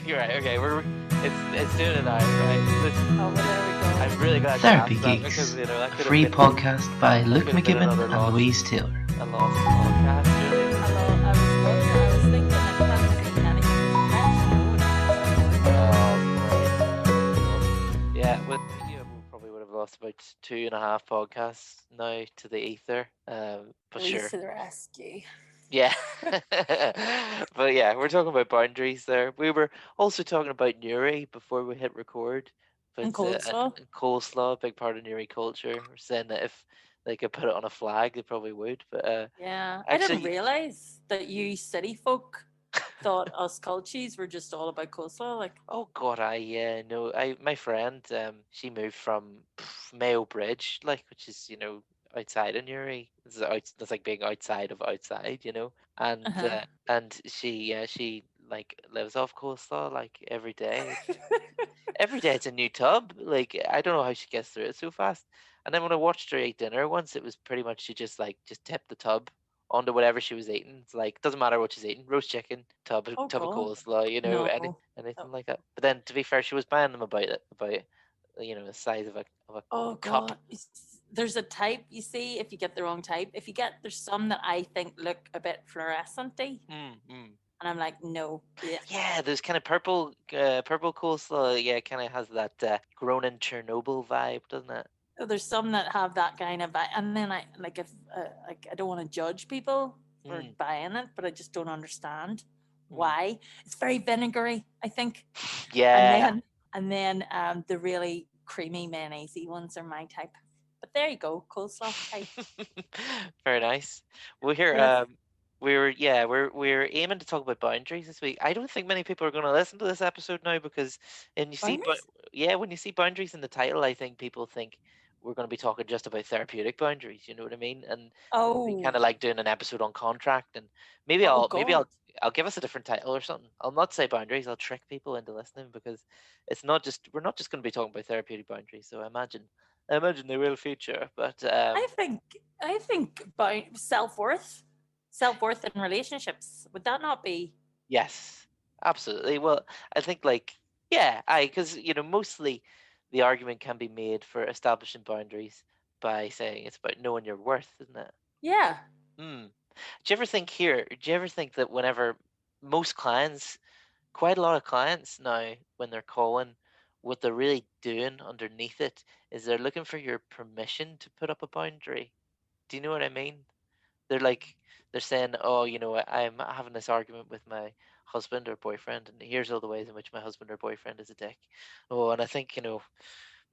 You're right. Okay, it's doing it now, right? Listen, Oh, well, there we go. I'm really glad Therapy you asked that Geeks, because a that could have free been podcast by Luke could have been McGibbon another and lost Louise Taylor. a lost podcast. Really. I was thinking I can't see anything. Yeah, with we probably would have lost about 2.5 podcasts now to the ether. But Louise sure. to the rescue. Yeah. But yeah, we're talking about boundaries there. We were also talking about Newry before we hit record. But And coleslaw. coleslaw, a big part of Newry culture. We're saying that if they could put it on a flag, they probably would. But Yeah, I didn't actually, realise that you city folk thought us cultures were just all about coleslaw. Like, oh God, I no, my friend, she moved from Mayo Bridge, like which is outside of Newry. That's like being outside of outside, and she like lives off coleslaw like every day. Every day it's a new tub. Like I don't know how she gets through it so fast. And then when I watched her eat dinner once, it was pretty much she just tipped the tub onto whatever she was eating. It's like doesn't matter what she's eating, roast chicken, oh tub of god, coleslaw, no. anything like that. But then to be fair, she was buying them about the size of a Oh cup. god, there's a type you see if you get the wrong type. If you get there's some that I think look a bit fluorescenty, and I'm like, no, yeah. Yeah, there's kind of purple coleslaw. Yeah, kind of has that grown in Chernobyl vibe, doesn't it? So there's some that have that kind of, and then I like if like I don't want to judge people for buying it, but I just don't understand why. It's very vinegary, I think. Yeah. And then the really creamy mayonnaisey ones are my type. But there you go, coleslaw type. Very nice. We're here. Well, We're aiming to talk about boundaries this week. I don't think many people are going to listen to this episode now because, and you see, boundaries? when you see boundaries in the title, I think people think we're going to be talking just about therapeutic boundaries. You know what I mean? And be Oh, kind of like doing an episode on contract, and oh maybe God. I'll give us a different title or something. I'll not say boundaries. I'll trick people into listening because we're not just going to be talking about therapeutic boundaries. So I imagine they will feature, but I think about self-worth in relationships. Would that not be? yes, absolutely. Well, I think because mostly the argument can be made for establishing boundaries by saying it's about knowing your worth, isn't it? Yeah. Hmm. Do you ever think that whenever most clients, quite a lot of clients now, when they're calling, what they're really doing underneath it is they're looking for your permission to put up a boundary. Do you know what I mean? They're like they're saying, "Oh, I'm having this argument with my husband or boyfriend, and here's all the ways in which my husband or boyfriend is a dick. Oh, and I think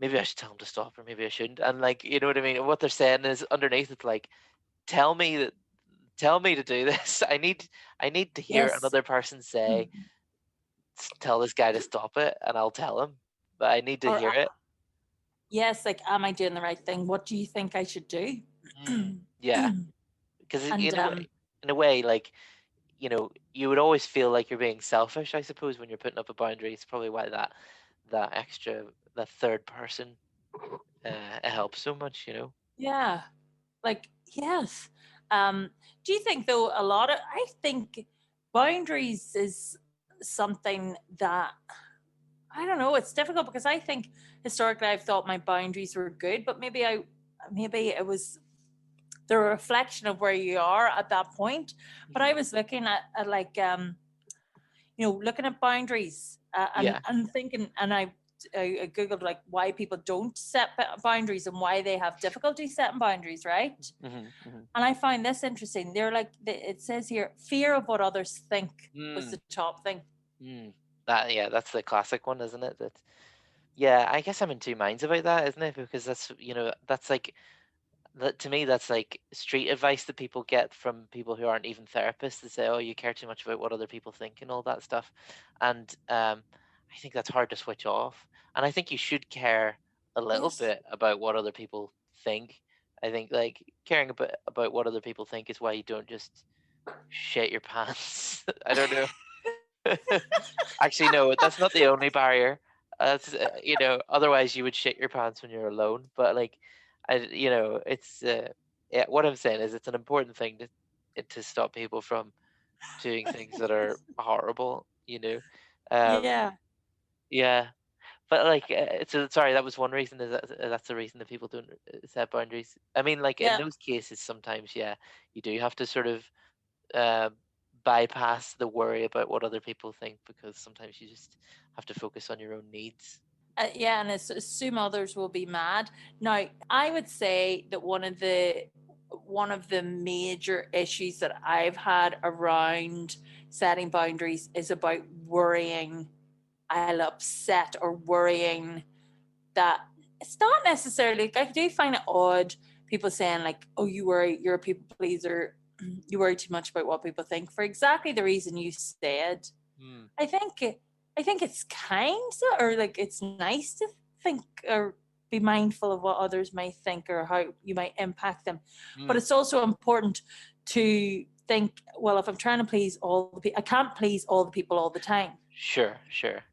maybe I should tell him to stop, or maybe I shouldn't." And like, you know what I mean? And what they're saying is underneath it's like, "Tell me that, tell me to do this. I need to hear Yes. another person say, tell this guy to stop it, and I'll tell him, but I need to Or hear it." yes, like, am I doing the right thing? What do you think I should do? Yeah, because And in a way, like you would always feel like you're being selfish, I suppose, when you're putting up a boundary. It's probably why that third person it helps so much. yeah, like yes. Do you think though I think boundaries is something that I don't know, it's difficult because I think historically I've thought my boundaries were good, but maybe it was the reflection of where you are at that point. But I was looking at like looking at boundaries Yeah. and thinking, and I googled like why people don't set boundaries and why they have difficulty setting boundaries, right? And I find this interesting. They're like, it says here, fear of what others think was the top thing. That's the classic one, isn't it? Yeah, I guess I'm in two minds about that, isn't it? Because that's like that to me. That's like street advice that people get from people who aren't even therapists to say, "Oh, you care too much about what other people think and all that stuff," and I think that's hard to switch off. And I think you should care a little Yes. bit about what other people think. I think like caring about what other people think is why you don't just shit your pants. I don't know. Actually, no, that's not the only barrier. That's otherwise you would shit your pants when you're alone. But like, it's yeah. What I'm saying is, it's an important thing to stop people from doing things that are horrible. Um, Yeah. yeah, but like, so sorry, that was one reason. That's the reason that people don't set boundaries? I mean, like in Yeah. those cases, sometimes, yeah, you do have to sort of uh, bypass the worry about what other people think, because sometimes you just have to focus on your own needs. Yeah, and assume others will be mad. Now, I would say that one of the major issues that I've had around setting boundaries is about worrying I'll upset or worrying that it's not necessarily. Like, I do find it odd people saying like, "Oh, you're a people pleaser. You worry too much about what people think," for exactly the reason you said. Hmm. I think I think it's kind or like it's nice to think or be mindful of what others might think or how you might impact them. But Hmm. it's also important to think, well, if I'm trying to please all the people, I can't please all the people all the time. Sure, sure.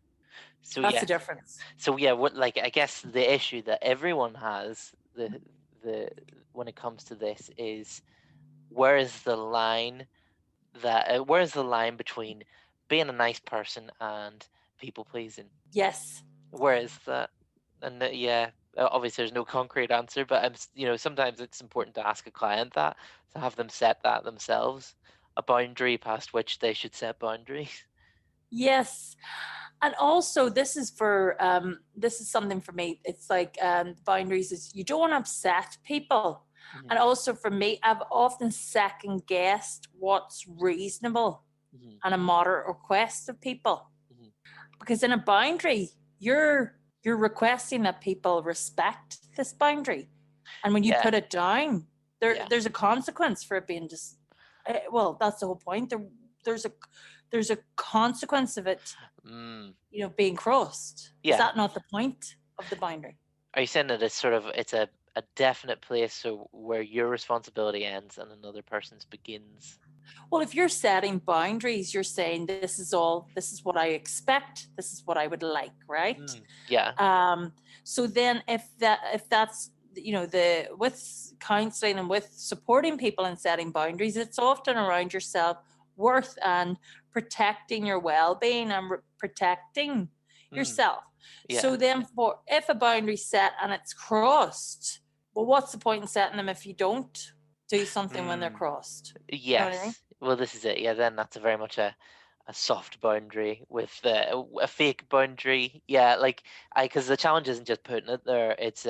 So That's the yes, difference. so yeah, what, like, I guess the issue that everyone has, the when it comes to this, is where is the line where is the line between being a nice person and people pleasing? Yes. Where is that? And yeah, obviously there's no concrete answer, but sometimes it's important to ask a client that, to have them set that themselves, a boundary past which they should set boundaries. Yes. And also this is something for me. It's like boundaries is you don't want to upset people. Hmm. And also for me, I've often second guessed what's reasonable Hmm. and a moderate request of people. Hmm. Because in a boundary, you're requesting that people respect this boundary. And when you Yeah, put it down, yeah. there's a consequence for it being just well, that's the whole point. There's a there's a consequence of it, Mm, being crossed. Is yeah. that not the point of the boundary? Are you saying that it's a definite place, so where your responsibility ends and another person's begins? Well, if you're setting boundaries, you're saying this is what I expect, this is what I would like, right? Mm, yeah. So then if that's the with counseling and with supporting people in setting boundaries, it's often around your self worth and protecting your well-being and protecting Mm, yourself. yeah. So then for if a boundary's set and it's crossed, well, what's the point in setting them if you don't do something when they're Mm, crossed? You know what I mean? yes. Well, this is it. Yeah, then that's a very much a soft boundary with a fake boundary. Yeah, like, I because the challenge isn't just putting it there; it's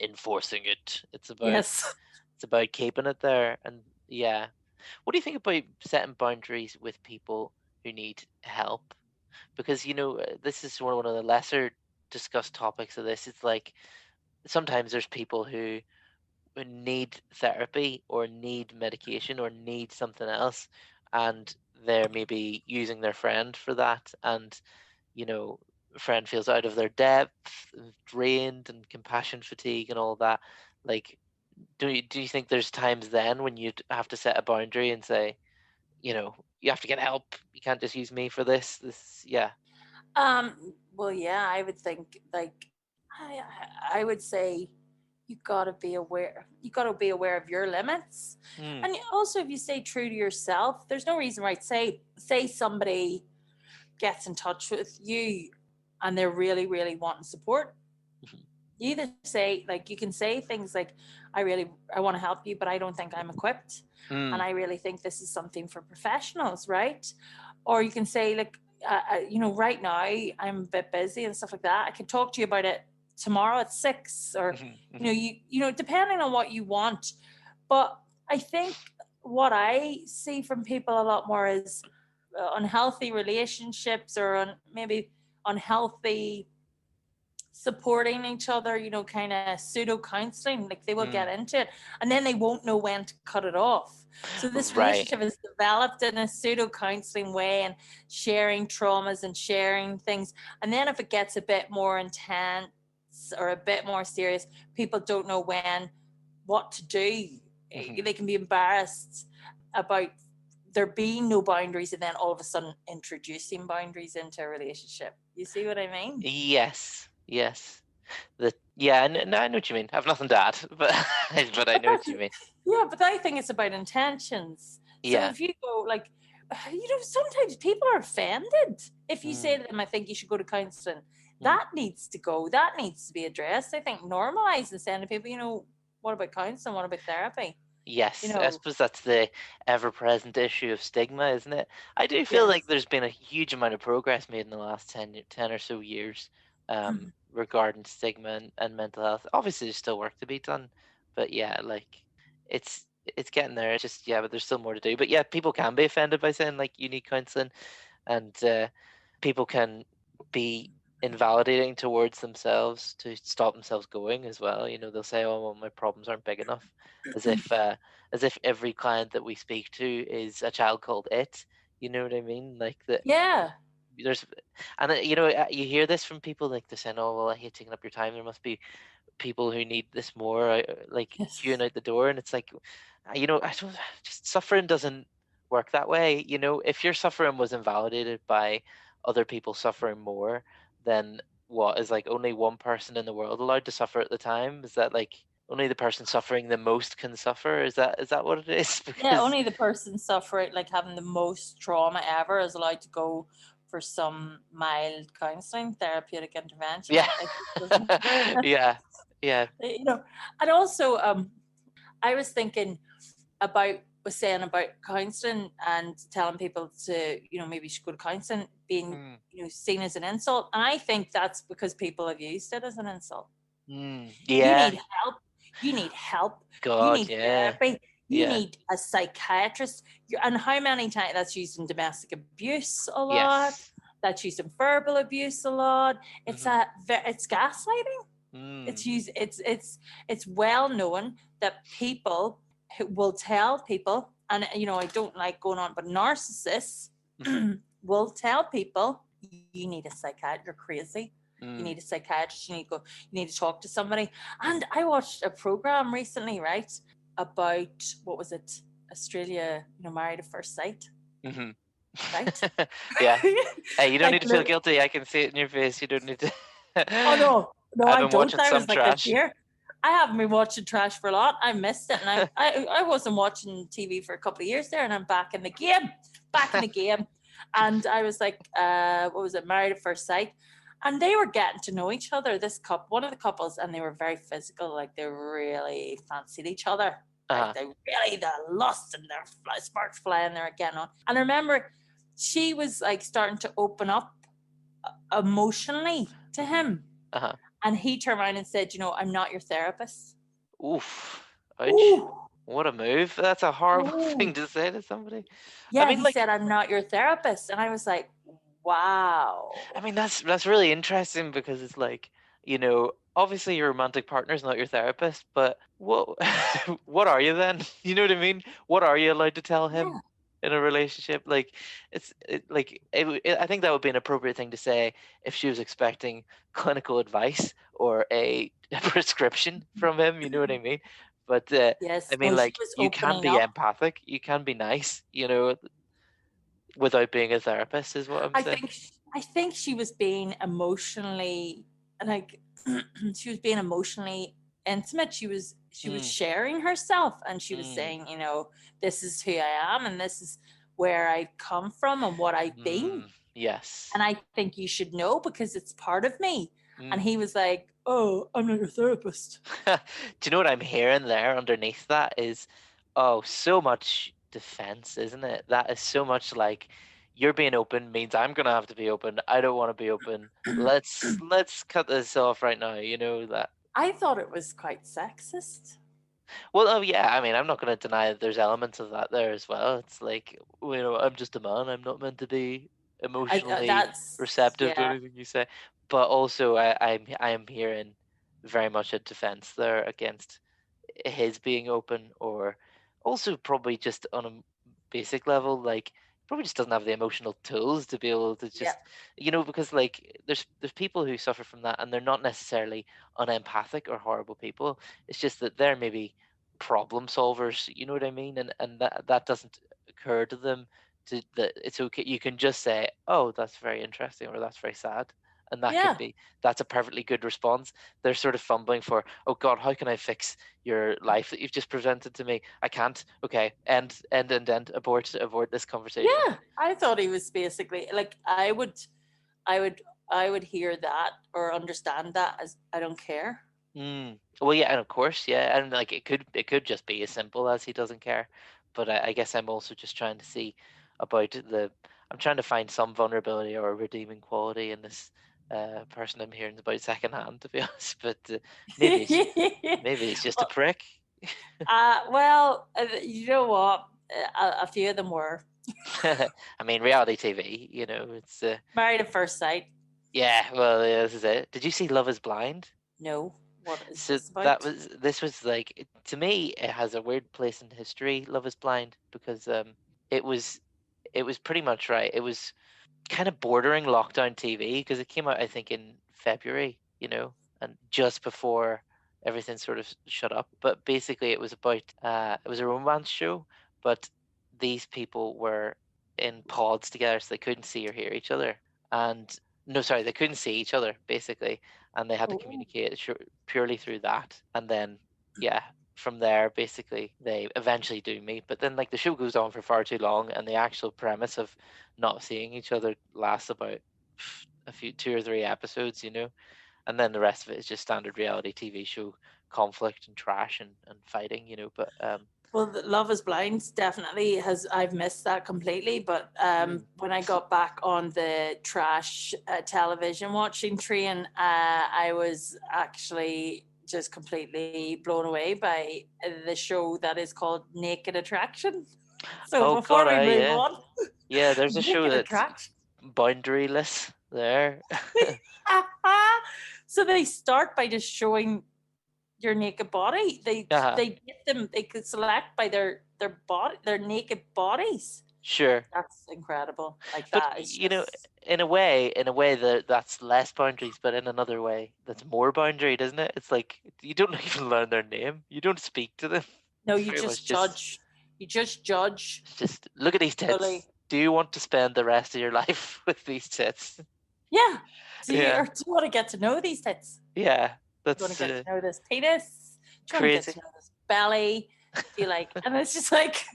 enforcing it. Yes. It's about keeping it there. And yeah, what do you think about setting boundaries with people who need help? Because this is one of the lesser discussed topics of this. It's like sometimes there's people who need therapy or need medication or need something else, and they're maybe using their friend for that, and you know friend feels out of their depth and drained and compassion fatigue and all that. Like, do you think there's times then when you'd have to set a boundary and say, you have to get help, you can't just use me for this? Yeah. Well, yeah, I would think like I would say you got to be aware of your limits. Mm, And also if you stay true to yourself, there's no reason, right? Say somebody gets in touch with you and they're really really wanting support. mhm, You either say like you can say things like I want to help you but I don't think I'm equipped and mm, I really think this is something for professionals, right? Or you can say like right now I'm a bit busy and stuff like that. I can talk to you about it tomorrow at 6, or mhm, mhm, depending on what you want. But I think what I see from people a lot more is unhealthy relationships or maybe unhealthy supporting each other, kind of pseudo counseling. Like they will get mm. into it and then they won't know when to cut it off. So this Right. relationship is developed in a pseudo counseling way and sharing traumas and sharing things. And then if it gets a bit more intense or a bit more serious, people don't know what to do. Mhm. They can be embarrassed about there being no boundaries and then all of a sudden introducing boundaries into a relationship. You see what I mean? Yes, yes. Yeah, no, I know what you mean. I've nothing to add, but but I But know what you mean. yeah, but I think it's about intentions. So Yeah. if you go like sometimes people are offended if you say Mm, to them, I think you should go to counselling. mm. That needs to go. That needs to be addressed. I think normalising saying to people, what about counselling? What about therapy? You Yes, I know, suppose that's the ever-present issue of stigma, isn't it? I do feel like yes. there's been a huge amount of progress made in the last 10 or so years, regarding stigma and mental health. Obviously, there's still work to be done, but yeah, like it's it's getting there. It's just yeah, but there's still more to do. But yeah, people can be offended by saying like you need counselling, and people can be invalidating towards themselves to stop themselves going as well. You know, they'll say, "Oh, well, my problems aren't big enough," as if every client that we speak to is a child called it. You know what I mean? Like that. Yeah. There's, and you hear this from people like they're saying, "Oh, well, I hate taking up your time. There must be people who need this more, like queuing Yes. out the door," and it's like, I don't just suffering doesn't work that way. You know, if your suffering was invalidated by other people suffering more, then what is like only one person in the world allowed to suffer at the time? Is that like only the person suffering the most can suffer? Is that what it is? Yeah, Because only the person suffering, like having the most trauma ever, is allowed to go for some mild counselling, therapeutic intervention. yeah, It just doesn't. yeah, yeah, you know, and also, I was thinking about was saying about counselling and telling people to, maybe you should go to counselling, being, mm, seen as an insult. And I think that's because people have used it as an insult. You yeah. need help. You need help. You God, need yeah, therapy. You yeah, need a psychiatrist. And how many times that's used in domestic abuse a lot. yes. That's used in verbal abuse a lot. Hmm. It's gaslighting. It's Mm, used. It's well known that people who will tell people, and I don't like going on, but narcissists hmm. will tell people you need a psychiatrist. You're crazy. You need a Mm, psychiatrist. You need to talk to somebody. And mhm, I watched a program recently, right, about what was it? Australia, married at first sight, mhm. right? Yeah. Hey, you don't like, need to feel guilty. I can see it in your face. You don't need to. oh no, no, I've I been don't. watching I some was like this trash. year. I haven't been watching trash for a lot. I missed it, and I wasn't watching TV for a couple of years there, and I'm back in the game, back in the game. And I was like, what was it? Married at first sight, and they were getting to know each other. This couple, one of the couples, and they were very physical. Like they really fancied each other. Like Uh-huh. they really the lust and their sparks flying. They were getting on. And I remember she was like starting to open up emotionally to Hmm. him. Uh-huh. And he turned around and said, I'm not your therapist. Oof. Ouch. Ooh, What a move. That's a horrible thing ooh. to say to somebody. I Yeah, mean, he like, said, I'm not your therapist. And I was like, wow. that's really interesting because it's like, obviously your romantic partner's not your therapist, but what what are you then? You know what I mean? What are you allowed to tell him Yeah. in a relationship? Like I think that would be an appropriate thing to say if she was expecting clinical advice or a, a prescription from him, you know what I mean? But I Yes. mean No, she like was you can opening be up. empathic, you can be nice, without being a therapist is what I'm I saying. think I think she was being emotionally like she was being emotionally intimate. She was Mm, sharing herself, and she was mm. saying, this is who I am, and this is where I come from and what I've been. Yes. And I think you should know because it's part of me. And Mm. he was like, oh, I'm not your therapist. Do you know what I'm hearing there underneath that is, oh, so much defense, isn't it? That is so much like you're being open means I'm gonna have to be open. I don't want to be open. Let's cut this off right now. You know that. I thought it was quite sexist. Well, oh yeah. I mean, I'm not gonna deny that there's elements of that there as well. It's like, I'm just a man. I'm not meant to be emotionally receptive to Yeah, anything you say. But also, I am hearing very much a defense there against his being open, or also probably just on a basic level, like probably just doesn't have the emotional tools to be able to yeah, just, because like there's people who suffer from that, and they're not necessarily unempathic or horrible people. It's just that they're maybe problem solvers. You know what I mean? And that doesn't occur to them. That it's okay. You can just say, "Oh, that's very interesting," or "That's very sad," and that Yeah. that's a perfectly good response. They're sort of fumbling for, oh God, how can I fix your life that you've just presented to me? I can't. Okay, end, abort this conversation. Yeah. I thought he was basically like, I would, I would hear that or understand that as I don't care. Well, yeah, and of course, yeah, and like it could just be as simple as he doesn't care. But I guess I'm also just trying to see about I'm trying to find some vulnerability or redeeming quality in this person I'm hearing about secondhand, to be honest. But maybe it's just a prick. Well, you know what? A few of them were I mean, reality TV, it's married at first sight. yeah. Well, yeah, this is it. Did you see Love Is Blind? No, what is So this about? this was like, to me it has a weird place in history, Love Is Blind, because it was it was pretty much right. It was kind of bordering lockdown TV because it came out, I think, in February, and just before everything sort of shut up. But basically, it was about it was a romance show, but these people were in pods together, so they couldn't see or hear each other. And no, sorry, they couldn't see each other basically, and they had to Oh. communicate purely through that. And then, yeah, from there, basically, they eventually do meet. But then, like, the show goes on for far too long, and the actual premise of not seeing each other lasts about a few 2 or 3 episodes, and then the rest of it is just standard reality TV show conflict and trash and fighting, But Well, Love Is Blind definitely has. I've missed that completely. But when I got back on the trash television watching train, I was actually just completely blown away by the show that is called Naked Attraction. So oh before God, we move yeah, on, yeah. There's a show Naked that's Attraction. boundaryless there. So they start by just showing your naked body. uh They get them. They could select by their body, their naked bodies. Sure, That's incredible. Like but that. It's just in a way that's less boundaries, but in another way that's more boundary, doesn't it? It's like you don't even learn their name, you don't speak to them. no. It's You very much just judge. You just judge just look at these fully. tits. Do you want to spend the rest of your life with these tits? Yeah. Yeah, Do you want to get to know these tits? yeah, Do you want that's to get to know this penis? Do you want to get crazy. to know this belly? Do you like? And it's just like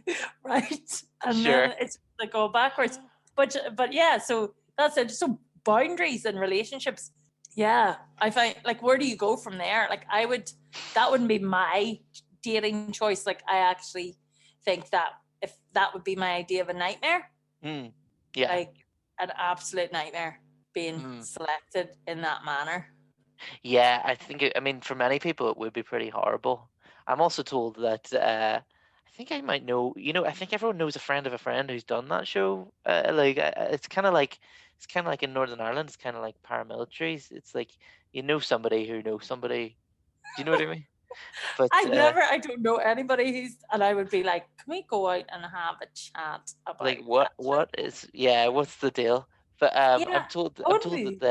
right, and Sure. then it's like go backwards. But yeah, so that's it. So boundaries and relationships. Yeah, I find like where do you go from there? Like that wouldn't be my dating choice. Like I actually think that if that would be my idea of a nightmare, Yeah. like an absolute nightmare being Mm. selected in that manner. Yeah, I think I mean, for many people it would be pretty horrible. I'm also told that I think I might know, I think everyone knows a friend of a friend who's done that show. Like it's kind of like in Northern Ireland, it's kind of like paramilitaries. It's like somebody who knows somebody. Do you know what I mean? But I don't know anybody who's, and I would be like, can we go out and have a chat about like that what show? is yeah, what's the deal? But Yeah, I I'm wouldn't told that be.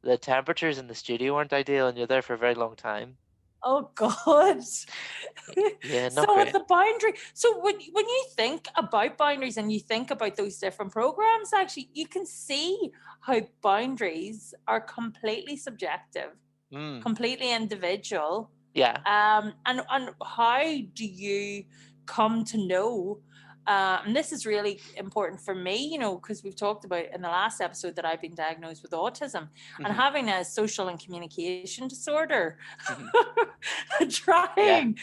the temperatures in the studio aren't ideal and you're there for a very long time. Oh God. Yeah, not So with great. the boundary, so when you think about boundaries and you think about those different programs, actually, you can see how boundaries are completely subjective, Mm, completely individual. yeah. And how do you come to know? And this is really important for me, because we've talked about in the last episode that I've been diagnosed with autism and Mhm, having a social and communication disorder. mhm. Yeah. Trying,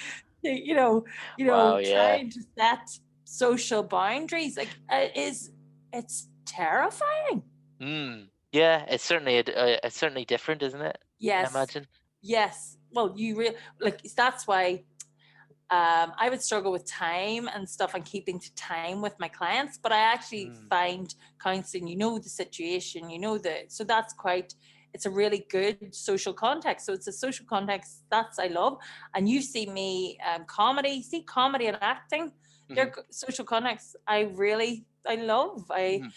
Wow, yeah. trying to set social boundaries like it's terrifying. Yeah, it's certainly different, isn't it? I Yes, imagine. yes. Well, you really like that's why I would struggle with time and stuff and keeping to time with my clients, but I actually Mm, find counseling, the situation, so that's it's a really good social context. So it's a social context I love. And you see me comedy and acting, mhm, they're social contexts I love. mhm,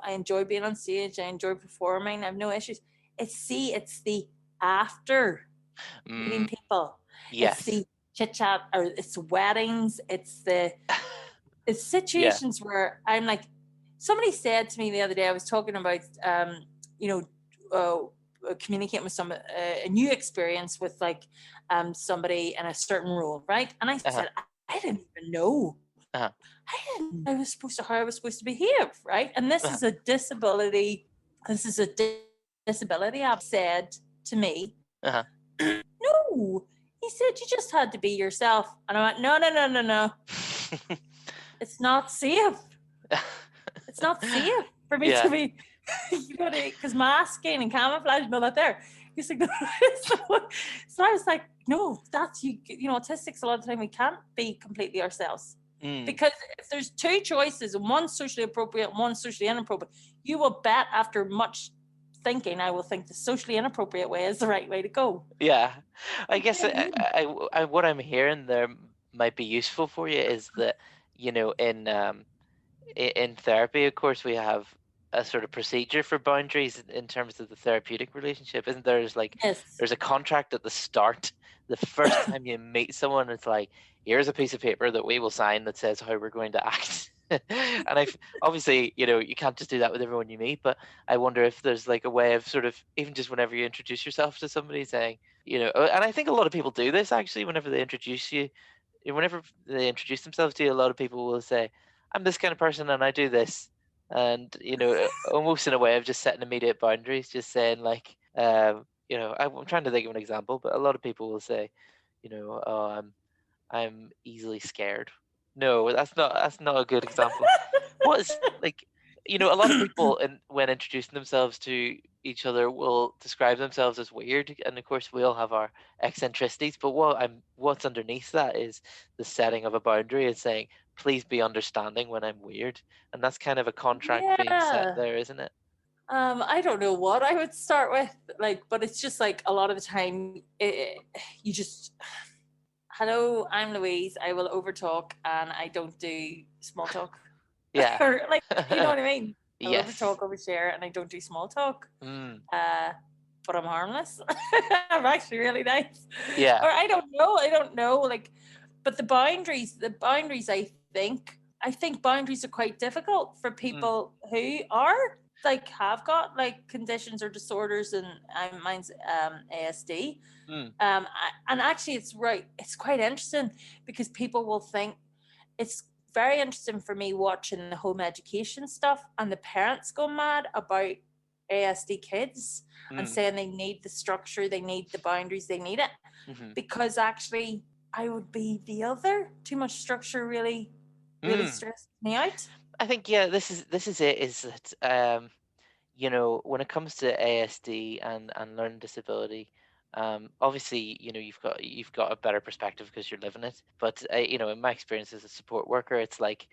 I enjoy being on stage. I enjoy performing. I have no issues. It's the after meeting mm, people. It's yes. the chit chat or it's weddings. It's Yeah. situations where I'm like, somebody said to me the other day, I was talking about, you know, communicating with some a new experience with like somebody in a certain role, right? And I Uh-huh. said, I didn't even know. Uh-huh. I didn't know how I was supposed to behave, right? And this Uh-huh. is a disability. This is a disability. I've said to me, Uh-huh. no. He said you just had to be yourself, and I went, no. It's not safe. It's not safe for me to Yeah. be, because masking and camouflage and all that there. He's like, no. So I was like, no, that's you. You know, autistics a lot of the time we can't be completely ourselves. Because if there's two choices and one's socially appropriate and one's socially inappropriate, you will bet after much thinking, I will think the socially inappropriate way is the right way to go. Yeah. I guess what I'm hearing there might be useful for you is that, in therapy, of course, we have a sort of procedure for boundaries in terms of the therapeutic relationship, isn't there? Yes. There's a contract at the start. The first time you meet someone, it's like, here's a piece of paper that we will sign that says how we're going to act. And obviously, you can't just do that with everyone you meet, but I wonder if there's like a way of sort of, even just whenever you introduce yourself to somebody, saying, and I think a lot of people do this actually, whenever they introduce themselves to you, a lot of people will say, I'm this kind of person and I do this. And, almost in a way of just setting immediate boundaries, just saying like, I'm trying to think of an example, but a lot of people will say, oh, I'm easily scared. No, that's not a good example. What is like, a lot of people, when introducing themselves to each other, will describe themselves as weird, and of course we all have our eccentricities. But what's underneath that is the setting of a boundary and saying, "Please be understanding when I'm weird," and that's kind of a contract being set Yeah. there, isn't it? I don't know what I would start with, like, but it's just like a lot of the time, you just, hello, I'm Louise. I will overtalk and I don't do small talk. Yeah. Or like, you know what I mean? I'll Yes. overtalk, overshare, and I don't do small talk. Mm. But I'm harmless. I'm actually really nice. Yeah. Or I don't know. Like, but the boundaries, I think boundaries are quite difficult for Mm. people who are like have got like conditions or disorders, and mine's ASD. Mm. And actually, it's quite interesting because people will think it's very interesting for me watching the home education stuff and the parents go mad about ASD kids and Mm. saying they need the structure, they need the boundaries, they need it. Mm-hmm. Because actually, I would be the other. Too much structure really Mm. stresses me out. I think, yeah, this is it. Is that when it comes to ASD and learning disability, obviously, you've got a better perspective because you're living it. But in my experience as a support worker, it's like,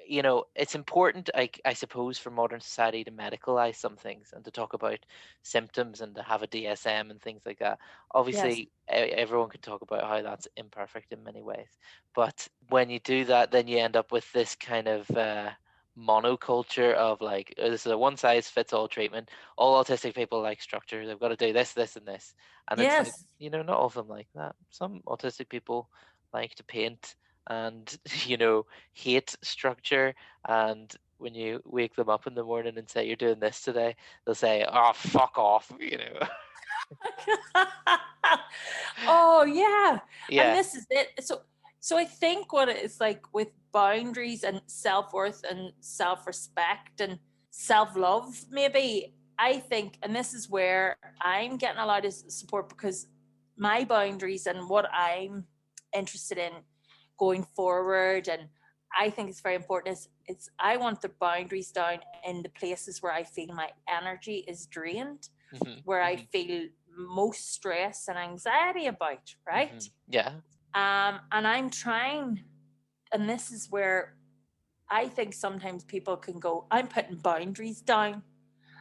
it's important, I suppose, for modern society to medicalize some things and to talk about symptoms and to have a DSM and things like that. Yes. Obviously, everyone can talk about how that's imperfect in many ways. But when you do that, then you end up with this kind of monoculture of like, this is a one size fits all treatment. All autistic people like structure. They've got to do this, this, and this. And it's like, Yes. not all of them like that. Some autistic people like to paint and hate structure, and when you wake them up in the morning and say you're doing this today, they'll say, oh, fuck off. Oh yeah. And Yeah. this is it. So I think what it is like with boundaries and self-worth and self-respect and self-love, maybe, I think, and this is where I'm getting a lot of support because my boundaries and what I'm interested in going forward, and I think it's very important, is it's I want the boundaries down in the places where I feel my energy is drained, Hmm. where I Hmm. feel most stress and anxiety about, Hmm. right? Yeah. And I'm trying, and this is where I think sometimes people can go, I'm putting boundaries down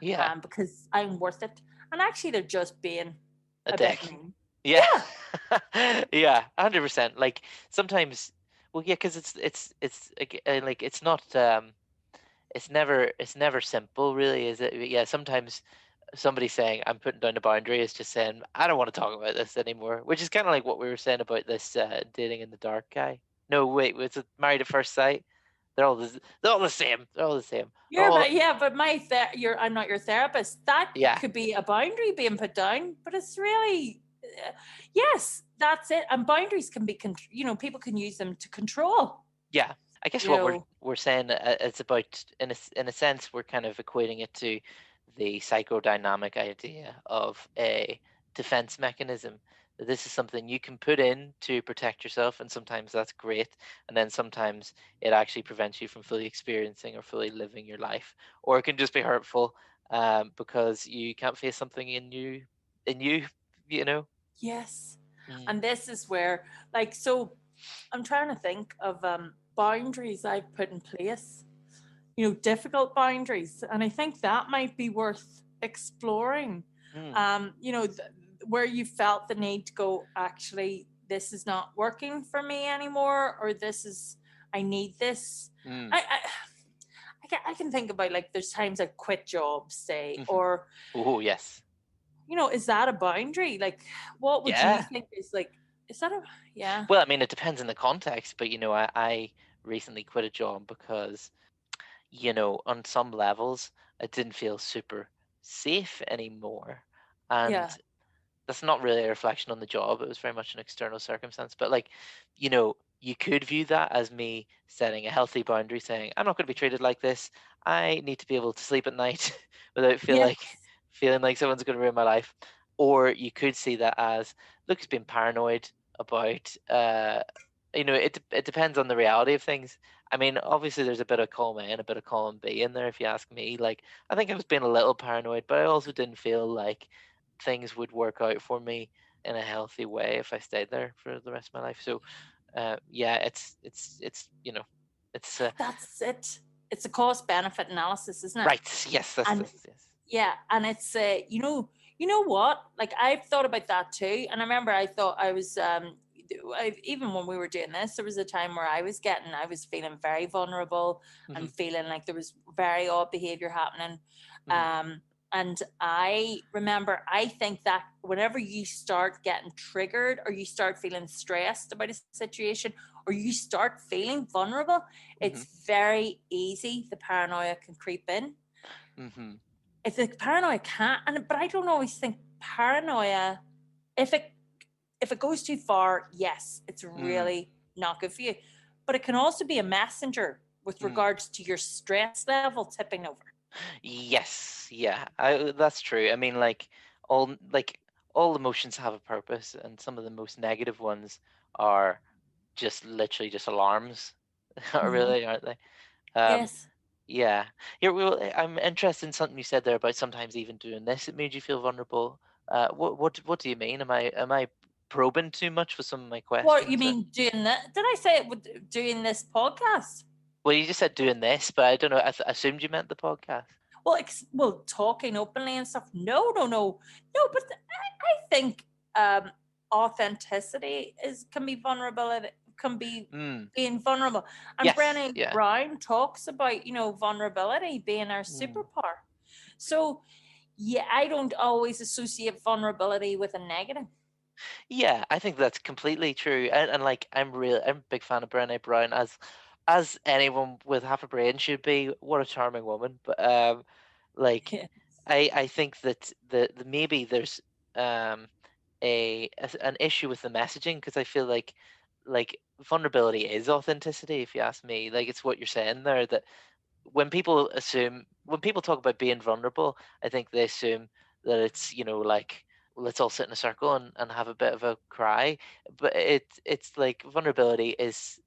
Yeah. because I'm worth it. And actually, they're just being A a bit dick. mean. Yeah. Yeah. Yeah, 100%. Like, sometimes, well, yeah, because like, it's never simple, really, is it? Yeah, sometimes somebody saying I'm putting down a boundary is just saying I don't want to talk about this anymore, which is kind of like what we were saying about this dating in the dark guy. No, wait, was it Married at First Sight? they're all the same. They're all the same. They're Yeah, all but I'm not your therapist. That yeah, could be a boundary being put down, but it's really, yes, that's it. And boundaries can be, people can use them to control. yeah. I guess You what know, we're saying, it's about, in a sense, we're kind of equating it to the psychodynamic idea of a defense mechanism. That this is something you can put in to protect yourself, and sometimes that's great, and then sometimes it actually prevents you from fully experiencing or fully living your life, or it can just be hurtful, because you can't face something in you, you know. yes. Mm, And this is where, like, so I'm trying to think of boundaries I've put in place, difficult boundaries. And I think that might be worth exploring. mm, Where you felt the need to go, actually, this is not working for me anymore, or I need this. mm, I can think about, like, there's times I quit jobs, say, hmm. or, Oh yes, is that a boundary? Like, what would you yeah. think is, like, is that a, yeah, Well, I mean, it depends on the context, but I recently quit a job because, on some levels, I didn't feel super safe anymore. And yeah, that's not really a reflection on the job. It was very much an external circumstance. But like, you could view that as me setting a healthy boundary, saying, I'm not going to be treated like this. I need to be able to sleep at night without yes, feeling like someone's going to ruin my life. Or you could see that as, look, he's been paranoid about, it depends on the reality of things. I mean, obviously there's a bit of column A and a bit of column B in there, if you ask me. Like, I think I was being a little paranoid, but I also didn't feel like things would work out for me in a healthy way if I stayed there for the rest of my life. So, yeah, it's that's it. It's a cost benefit analysis, isn't it? right. Yes, that's And this. Yes. yeah, and it's what? Like, I've thought about that too. And I remember I thought I was even when we were doing this, there was a time where I was feeling very vulnerable Hmm. and feeling like there was very odd behavior happening. Hmm. Um, and I remember, I think that whenever you start getting triggered, or you start feeling stressed about a situation, or you start feeling vulnerable, Hmm. it's very easy the paranoia can creep in. Hmm. If the paranoia can't, but I don't always think paranoia, if it goes too far, yes, it's Mm. really not good for you. But it can also be a messenger with Mm. regards to your stress level tipping over. Yes, yeah, that's true. I mean, like all emotions have a purpose, and some of the most negative ones are just literally just alarms, Mm-hmm. really, aren't they? Um, Yes. Yeah. Yeah, well, I'm interested in something you said there about sometimes even doing this. It made you feel vulnerable. What do you mean? Am I probing too much with some of my What you questions? Or mean doing that? Did I say it would doing this podcast? well, you just said doing this, but I don't know. Assumed you meant the podcast. Well, talking openly and stuff. No, no, no, no. But I think authenticity can be vulnerability, can be Mm. being vulnerable. And Yes. Brené Yeah. Brown talks about vulnerability being our Mm. superpower. So yeah, I don't always associate vulnerability with a negative. Yeah, I think that's completely true. And like, I'm a big fan of Brené Brown, as anyone with half a brain should be. What a charming woman. But like, Yeah. I think that the maybe there's um an issue with the messaging, because I feel like vulnerability is authenticity, if you ask me. Like, it's what you're saying there, that when people talk about being vulnerable, I think they assume that it's, like, let's all sit in a circle and have a bit of a cry. But it's like vulnerability is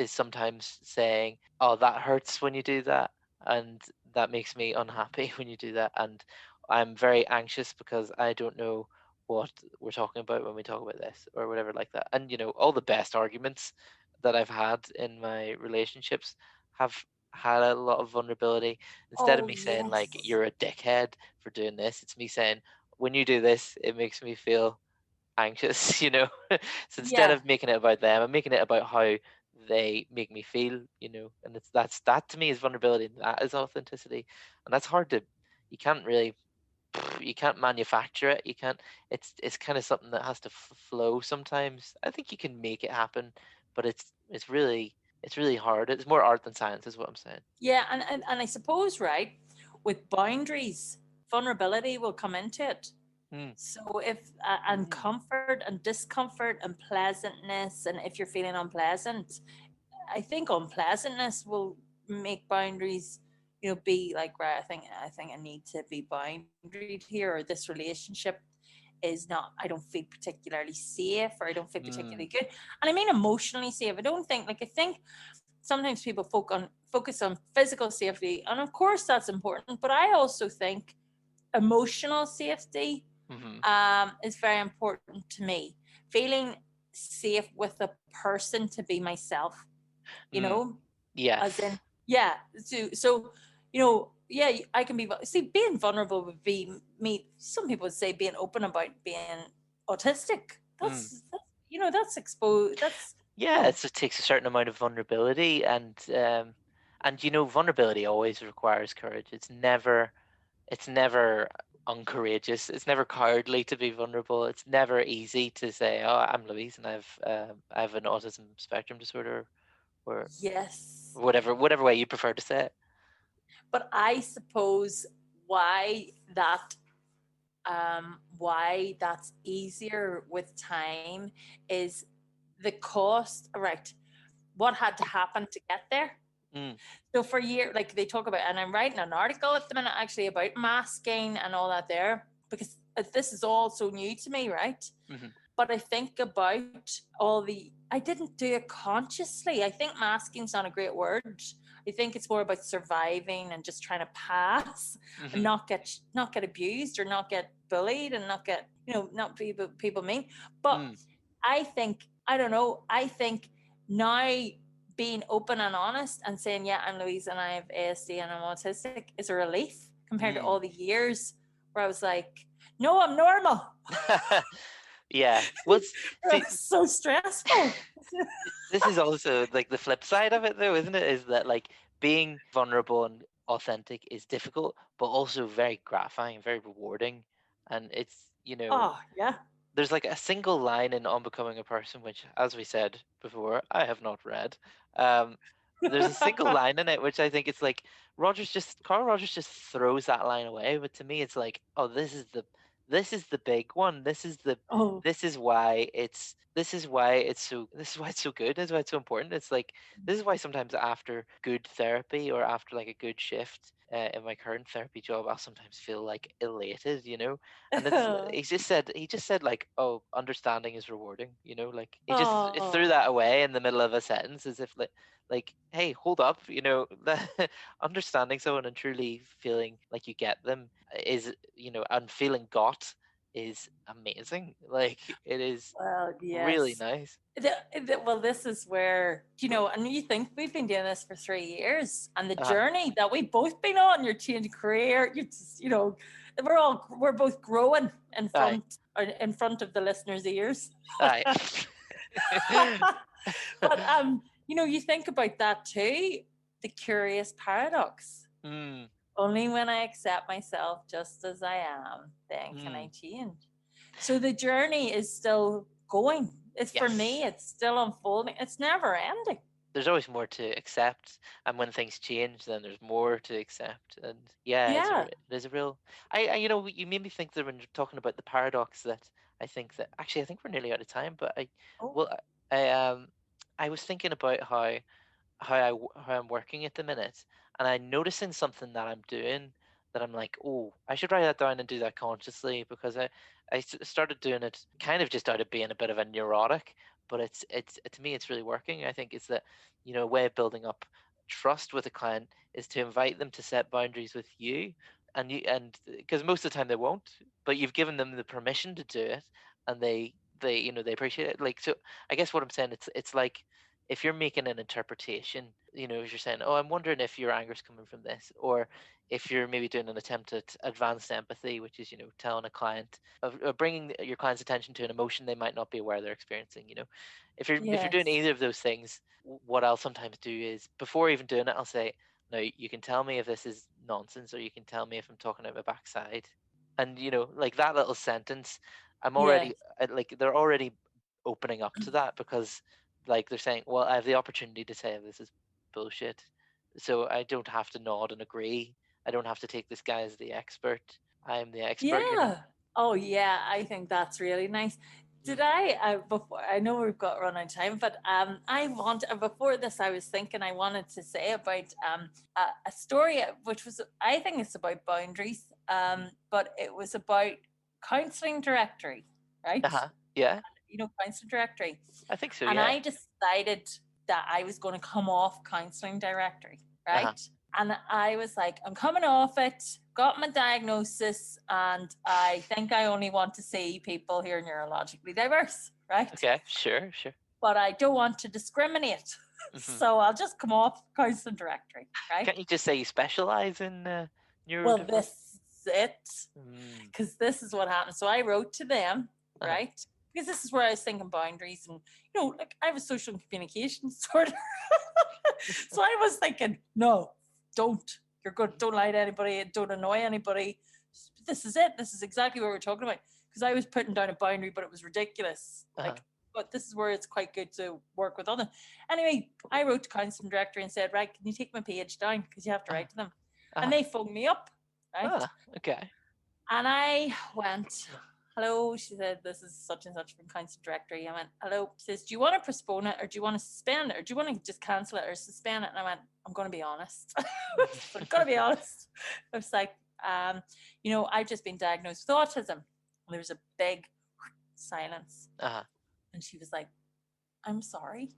sometimes saying, oh, that hurts when you do that, and that makes me unhappy when you do that, and I'm very anxious because I don't know what we're talking about when we talk about this, or whatever, like that. And all the best arguments that I've had in my relationships have had a lot of vulnerability. Instead of Oh me saying, like, yes. you're a dickhead for doing this, it's me saying, when you do this, it makes me feel anxious. So instead Yeah. of making it about them, I'm making it about how they make me feel. And that to me is vulnerability, and that is authenticity. And that's hard to, you can't really, you can't manufacture it. You can't, it's kind of something that has to flow sometimes. I think you can make it happen, but it's really, it's really hard. It's more art than science, is what I'm saying. Yeah, and I suppose, right, with boundaries, vulnerability will come into it. Mm. So if and Mm. comfort and discomfort and pleasantness, and if you're feeling unpleasant, I think unpleasantness will make boundaries, be like, right, I think I need to be boundaried here, or this relationship is not, I don't feel particularly safe, or I don't feel particularly Mm. good. And I mean emotionally safe. I don't think, like, I think sometimes people focus on physical safety, and of course that's important, but I also think emotional safety Mm-hmm. is very important to me. Feeling safe with a person to be myself, you Mm. know, as in, Yes. yeah. So, yeah, I can be. See, being vulnerable would be me. Some people would say being open about being autistic. Mm. That's exposed. That's Yeah, it takes a certain amount of vulnerability, and vulnerability always requires courage. It's never uncourageous. It's never cowardly to be vulnerable. It's never easy to say, "Oh, I'm Louise and I have an autism spectrum disorder," or yes. whatever way you prefer to say it. But I suppose why that why that's easier with time is the cost, right? What had to happen to get there? Mm. So for years, like they talk about, and I'm writing an article at the minute actually about masking and all that there, because this is all so new to me, right? Mm-hmm. But I think about I didn't do it consciously. I think masking's not a great word. I think it's more about surviving and just trying to pass and Mm-hmm. not get abused or not get bullied and not get, not people mean. But Mm. I think, I don't know, I think now being open and honest and saying, yeah, I'm Louise and I have ASD and I'm autistic is a relief compared to all Mm. the years where I was like, no, I'm normal. Yeah. Well, It see, was so stressful. this is also like the flip side of it, though, isn't it? Is that like being vulnerable and authentic is difficult, but also very gratifying, very rewarding, and Oh, yeah. there's like a single line in On Becoming a Person, which, as we said before, I have not read. Um, there's a single line in it which I think it's like Carl Rogers just throws that line away, but to me it's like, oh, this is the big one. Oh, This is why it's so good. This is why it's so important. It's like this is why sometimes after good therapy or after like a good shift in my current therapy job, I'll sometimes feel like elated. And he just said like, oh, understanding is rewarding, like he just threw oh, that away in the middle of a sentence as if like, hey, hold up, understanding someone and truly feeling like you get them is, and feeling got is amazing. Like it is well, really yes. nice. Well, this is where, and you think we've been doing this for 3 years, and the Uh, journey that we've both been on, you're changing career, we're both growing aye, in front of the listeners' ears. aye. But you think about that too, the curious paradox. mm, Only when I accept myself just as I am, then can I mm. change. So the journey is still going. It's for me, Yes. it's still unfolding. It's never ending. There's always more to accept, and when things change then there's more to accept. And yeah, Yeah. it is a real. You made me think that when you're talking about the paradox, that I think that actually I think we're nearly out of time, but Oh, well I was thinking about how I'm working at the minute, and I'm noticing something that I'm doing that I'm like, oh, I should write that down and do that consciously, because I started doing it kind of just out of being a bit of a neurotic, but it's to me it's really working. I think it's that a way of building up trust with a client is to invite them to set boundaries with you, and because most of the time they won't, but you've given them the permission to do it, and they appreciate it. Like, so I guess what I'm saying, it's like if you're making an interpretation, if you're saying, "Oh, I'm wondering if your anger is coming from this," or if you're maybe doing an attempt at advanced empathy, which is, telling a client of bringing your client's attention to an emotion they might not be aware they're experiencing. If you're doing yes. either of those things, what I'll sometimes do is before even doing it, I'll say, "Now you can tell me if this is nonsense, or you can tell me if I'm talking out my backside," and like that little sentence, I'm already Yes. like they're already opening up to that, because like they're saying, well, I have the opportunity to say this is bullshit, so I don't have to nod and agree. I don't have to take this guy as the expert. I'm the expert, you know. Yeah. Oh yeah, I think that's really nice. Did I before? I know we've got run out of time, but I want before this, I was thinking I wanted to say about a story which was I think it's about boundaries, but it was about counselling directory, right? Uh-huh. Yeah, You know, counselling directory, I think so, and yeah. I decided that I was going to come off counselling directory, Uh-huh. right? And I was like, I'm coming off it, got my diagnosis, and I think I only want to see people who are neurologically diverse, right? Okay, sure, sure. But I don't want to discriminate. Hmm. So I'll just come off counselling directory, right? Can't you just say you specialize in Well, neurodiverse? this is it. Mm. Because this is what happened. So I wrote to them, Uh-huh. right? Because this is where I was thinking boundaries and, you know, like I have a social and communication disorder. So I was thinking, no, don't. You're good. Don't lie to anybody. Don't annoy anybody. This is it. This is exactly what we're talking about. Because I was putting down a boundary, but it was ridiculous. Uh-huh. Like, but this is where it's quite good to work with others. Anyway, I wrote to counselling director and said, right, can you take my page down? Because you have to write to them. And Uh-huh. they phoned me up, right? Ah, okay. And I went, hello. She said, this is such and such from counselling directory. I went, hello. She says, do you want to postpone it or do you want to suspend it or do you want to just cancel it or suspend it? And I went, I'm going to be honest. I'm going to be honest. I was like, you know, I've just been diagnosed with autism. And there was a big silence. Uh-huh. And she was like, I'm sorry.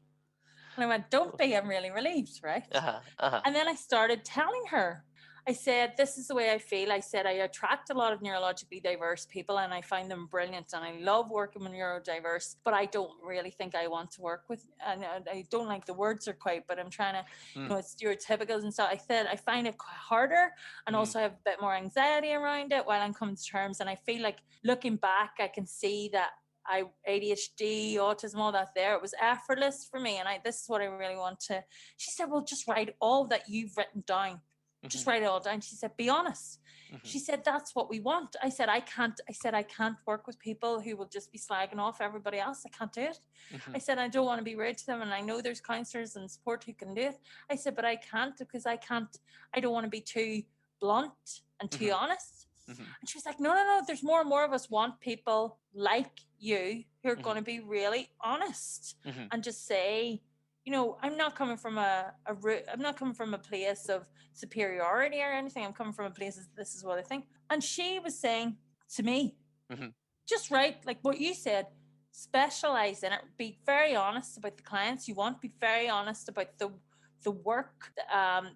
And I went, don't be, I'm really relieved, right? Uh-huh. Uh-huh. And then I started telling her, I said, this is the way I feel. I said, I attract a lot of neurologically diverse people and I find them brilliant and I love working with neurodiverse, but I don't really think I want to work with, and I don't like the words are quite, but I'm trying to, you know, it's stereotypical and stuff. I said, I find it quite harder and also have a bit more anxiety around it while I'm coming to terms. And I feel like looking back, I can see that ADHD, autism, all that there. It was effortless for me. And this is what I really want to. She said, well, just write all that you've written down. Just write it all down. She said, be honest. She said, that's what we want. I said, I can't work with people who will just be slagging off everybody else. I can't do it. I said, I don't want to be rude to them. And I know there's counsellors and support who can do it. I said, but I can't because I don't want to be too blunt and too honest. And she was like, no, there's more and more of us want people like you who are going to be really honest and just say, you know, I'm not coming from I'm not coming from a place of superiority or anything. I'm coming from a place of this is what I think. And she was saying to me, just write like what you said, specialize in it, be very honest about the clients you want, be very honest about the work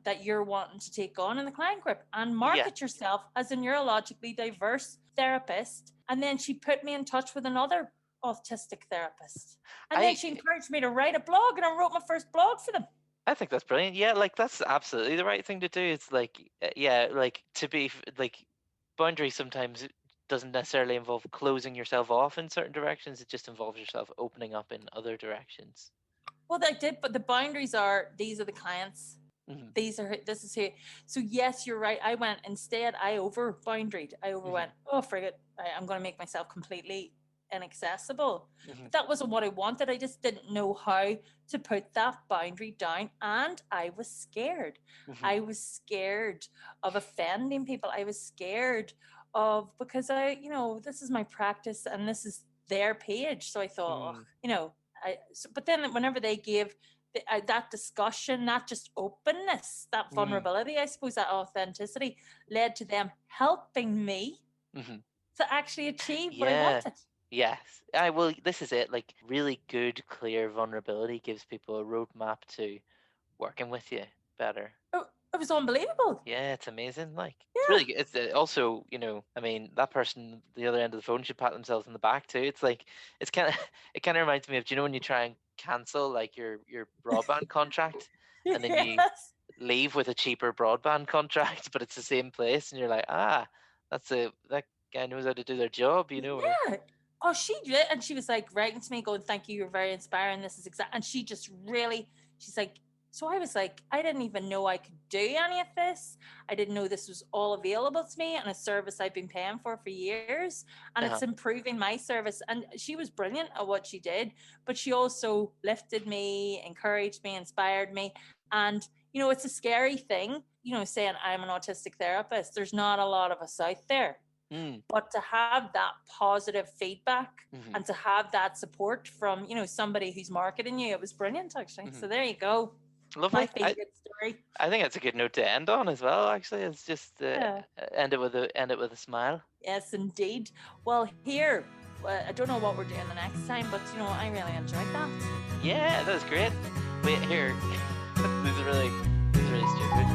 that you're wanting to take on in the client group and market yourself as a neurologically diverse therapist. And then she put me in touch with another autistic therapist. And then she encouraged me to write a blog and I wrote my first blog for them. I think that's brilliant. Yeah, like that's absolutely the right thing to do. It's like, yeah, like to be like boundaries sometimes doesn't necessarily involve closing yourself off in certain directions. It just involves yourself opening up in other directions. Well, I did, but the boundaries are these are the clients. This is who. So yes, you're right. I went instead. I over boundaried. I overwent. Oh, forget. I'm going to make myself completely inaccessible. But that wasn't what I wanted. I just didn't know how to put that boundary down, and I was scared. I was scared of offending people. I was scared of because you know, this is my practice and this is their page. So I thought, you know. But then whenever they gave that discussion, not just openness, that vulnerability, I suppose that authenticity led to them helping me to actually achieve what I wanted. Yes. Well, this is it. Like really good, clear vulnerability gives people a roadmap to working with you better. It was unbelievable. Yeah, it's amazing. Like it's really good. It's also, you know, I mean, that person at the other end of the phone should pat themselves on the back too. It's like it's kind of it kind of reminds me of, do you know when you try and cancel like your broadband contract and then you leave with a cheaper broadband contract, but it's the same place, and you're like, that guy knows how to do their job, you know. Yeah. Oh, she did, and she was like writing to me, going, "Thank you, you're very inspiring. This is exact." And she just really, she's like, So I was like, I didn't even know I could do any of this. I didn't know this was all available to me and a service I've been paying for years. And it's Uh-huh. improving my service. And she was brilliant at what she did, but she also lifted me, encouraged me, inspired me. And, it's a scary thing, saying I'm an autistic therapist. There's not a lot of us out there. Mm. But to have that positive feedback Mm-hmm. and to have that support from, somebody who's marketing you, it was brilliant, actually. Mm-hmm. So there you go. Lovely. My feel-good story. I think that's a good note to end on as well. Actually, it's just Yeah. end it with a smile. Yes, indeed. Well, here, I don't know what we're doing the next time, but, I really enjoyed that. Yeah, that was great. Wait, here. This is really stupid.